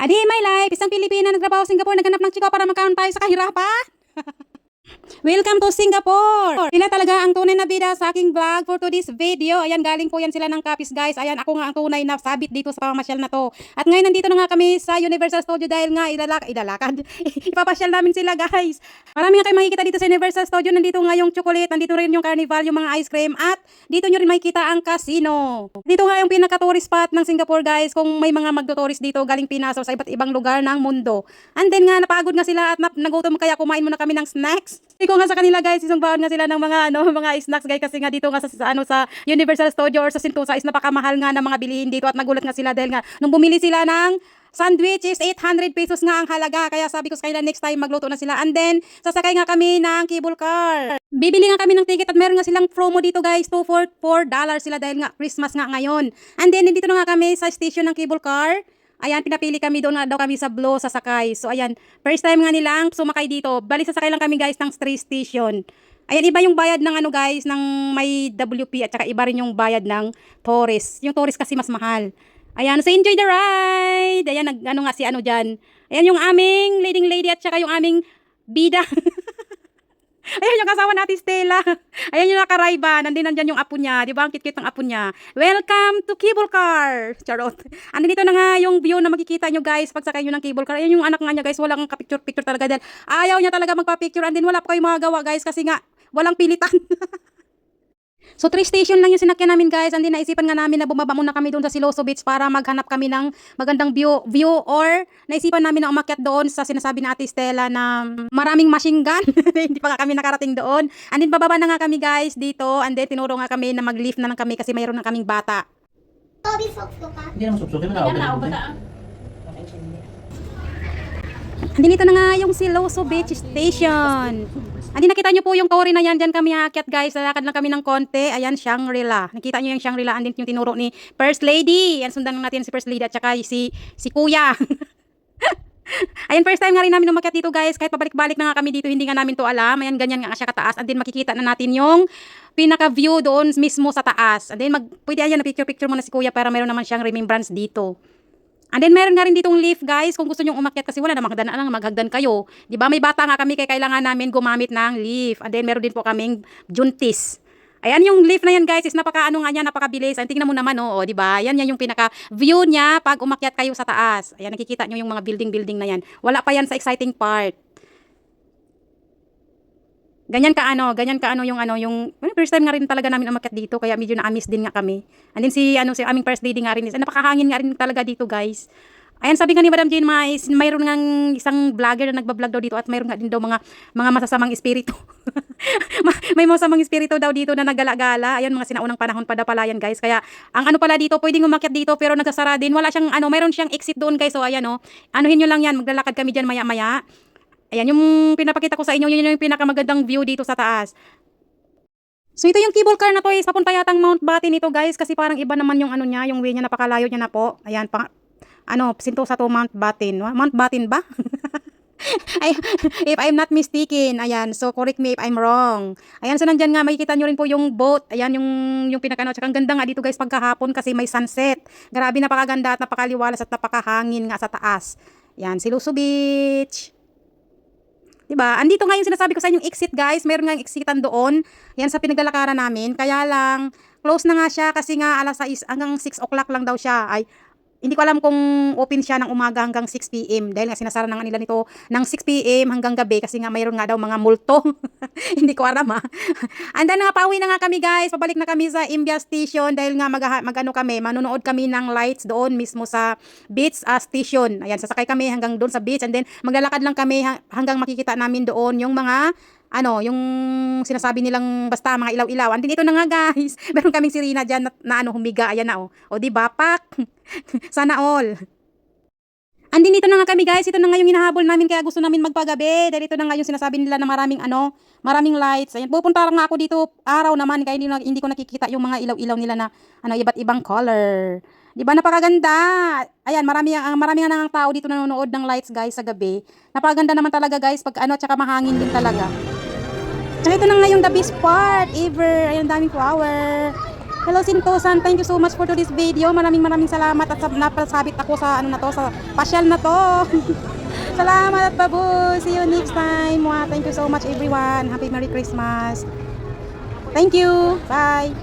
Adi, my life, isang Pilipina nagtrabaho sa Singapore, naghanap ng chika para magkaroon tayo sa kahirapan. Welcome to Singapore! Sila talaga ang tunay na bida sa aking vlog for today's video. Ayan, galing po yan sila ng Capiz, guys. Ayan, ako nga ang tunay na sabit dito sa pamamasyal na to. At ngayon, nandito na nga kami sa Universal Studio dahil nga idalakad. Ipapasyal namin sila, guys. Marami nga kayo makikita dito sa Universal Studio. Nandito nga yung chocolate, nandito rin yung carnival, yung mga ice cream, at dito nyo rin makikita ang casino. Dito nga yung pinaka-tourist spot ng Singapore, guys. Kung may mga magto-tourist dito, galing Pinas o sa iba't ibang lugar ng mundo. And then nga, napagod nga sila at nagutom kaya kumain muna kami ng snacks. Iko nga sa kanila, guys, isang baon nga sila ng mga snacks, guys, kasi nga dito nga sa Universal Studio or sa Sentosa is napakamahal nga ng mga bilihin dito at nagulat nga sila dahil nga nung bumili sila ng sandwich is 800 pesos nga ang halaga. Kaya sabi ko sa kanila next time magluto na sila. And then sasakay nga kami ng cable car. Bibili nga kami ng ticket at meron nga silang promo dito, guys, 2 for $4 sila dahil nga Christmas nga ngayon. And then dito na nga kami sa station ng cable car. Ayan, pinapili kami doon nga daw kami sa Blow sasakay. So ayan, first time nga nilang sumakay dito. Bali sasakay lang kami, guys, ng street station. Ayan, iba yung bayad ng guys, ng may WP at saka iba rin yung bayad ng tourist. Yung tourist kasi mas mahal. Ayan, so enjoy the ride. Ayan, nga si dyan. Ayan yung aming leading lady at saka yung aming bida. Ayan yung kasama natin, Stella. Ayan yung nakarayba. Nandyan yung apo niya. Di ba? Ang kit-kit ng apo niya. Welcome to cable car. Charot. Dito na nga yung view na makikita nyo, guys, pag sakay nyo ng cable car. Ayan yung anak nga niya, guys. Walang ka-picture-picture talaga dahil ayaw niya talaga magpa-picture. And then wala pa kayo magagawa, guys, kasi nga walang pilitan. So 3 station lang yung sinakyan namin, guys. And then naisipan nga namin na bumaba muna kami doon sa Siloso Beach para maghanap kami ng magandang view or naisipan namin na umakyat doon sa sinasabi ni Ate Stella na maraming machine gun. Hindi pa nga kami nakarating doon. And then bababa na nga kami, guys, dito. And then tinuro nga kami na mag-lift na lang kami kasi mayroon na kaming bata. Hindi naman subsukin na ako. Andito na nga yung Siloso Beach Station. Nakita nyo po yung Tory na yan. Diyan kami aakyat, guys. Lalakad lang kami ng konti. Ayan, Shangri-La. Nakita nyo yung Shangri-La. Andin yung tinuro ni First Lady. Yan, sundan natin si First Lady at saka si Kuya. Ayan, first time nga rin namin umakyat dito, guys. Kahit pabalik-balik na nga kami dito, hindi nga namin to alam. Ayan, ganyan nga siya kataas. And then makikita na natin yung pinaka-view doon mismo sa taas. And then pwede ayan, na picture-picture muna si Kuya para meron naman siyang remembrance dito. And then meron nga rin ditong lift, guys, kung gusto nyong umakyat kasi wala namang hagdan lang, maghagdan kayo. 'Di ba? May bata nga kami kaya kailangan namin gumamit ng lift. And then meron din po kaming juntis. Ayan yung lift na yan, guys, is napaka-ano nga niya, napakabilis. Tingnan mo naman, oh, 'di ba? Yan yung pinaka-view niya pag umakyat kayo sa taas. Ayan, nakikita niyo yung mga building na yan. Wala pa yan sa exciting part. Ganyan ka yung first time nga rin talaga namin umakyat dito kaya medyo na-amiss din nga kami. And then si aming first lady nga rin, napakahangin nga rin talaga dito, guys. Ayan, sabi nga ni Madam Jane, mayroon nga isang vlogger na nagba-vlog daw dito at mayroon nga din daw mga masasamang espiritu. May masasamang espiritu daw dito na naggala-gala. Ayan, mga sinaunang panahon pa daw pala yan, guys. Kaya ang pala dito, pwedeng umakyat dito pero nagsasara din. Wala siyang mayroon siyang exit doon, guys. So ayan, anuhin nyo lang yan, maglalakad kami diyan maya-maya. Ayan, yung pinapakita ko sa inyo, yun yung pinakamagandang view dito sa taas. So ito yung cable car na to is papunta yatang Mount Batin ito, guys, kasi parang iba naman yung niya, yung way niya, napakalayo niya na po. Ayan, Sentosa to Mount Batin. Mount Batin ba? If I'm not mistaken, ayan, so correct me if I'm wrong. Ayan, so nandyan nga, makikita nyo rin po yung boat. Ayan, yung tsaka ang ganda nga dito, guys, pagkahapon kasi may sunset. Grabe, napakaganda at napakaliwalas at napakahangin nga sa taas. Ayan, Siloso Beach. Diba? Andito nga yung sinasabi ko sa inyong exit, guys. Meron nga yung exitan doon. Yan sa pinaglalakaran namin. Kaya lang, close na nga siya kasi nga alas 6 hanggang 6 o'clock lang daw siya. Ay, hindi ko alam kung open siya ng umaga hanggang 6 p.m. Dahil nga sinasara na nga nila nito ng 6 p.m. hanggang gabi kasi nga mayroon nga daw mga multo. Hindi ko alam, ha. Andan nga, pauwi na nga kami, guys. Pabalik na kami sa Imbia Station dahil nga manunood kami ng lights doon mismo sa beach station. Ayan, sasakay kami hanggang doon sa beach and then maglalakad lang kami hanggang makikita namin doon yung mga yung sinasabi nilang basta mga ilaw-ilaw. Andin ito na nga, guys. Meron kaming sirena dyan na humiga. Ayan na, oh. O, diba, pak? Sana all. Andin dito na nga kami, guys. Ito na nga yung hinahabol namin kaya gusto namin magpagabi. Dahil ito na nga yung sinasabi nila na maraming lights. Ayan, pupunta lang ako dito araw naman kaya hindi ko nakikita yung mga ilaw-ilaw nila na iba't ibang color. Di ba, napakaganda? Ayan, marami nga nang tao dito nanonood ng lights, guys, sa gabi. Napakaganda naman talaga, guys, pag tsaka mahangin din talaga. Tsaka ito na nga yung the best part ever. Ayan, daming flower. Hello Sintosan, thank you so much for today's video. Maraming salamat at napasabit ako sa ano na to, sa pasyal na to. Salamat at babu. See you next time. Thank you so much everyone. Happy Merry Christmas. Thank you. Bye.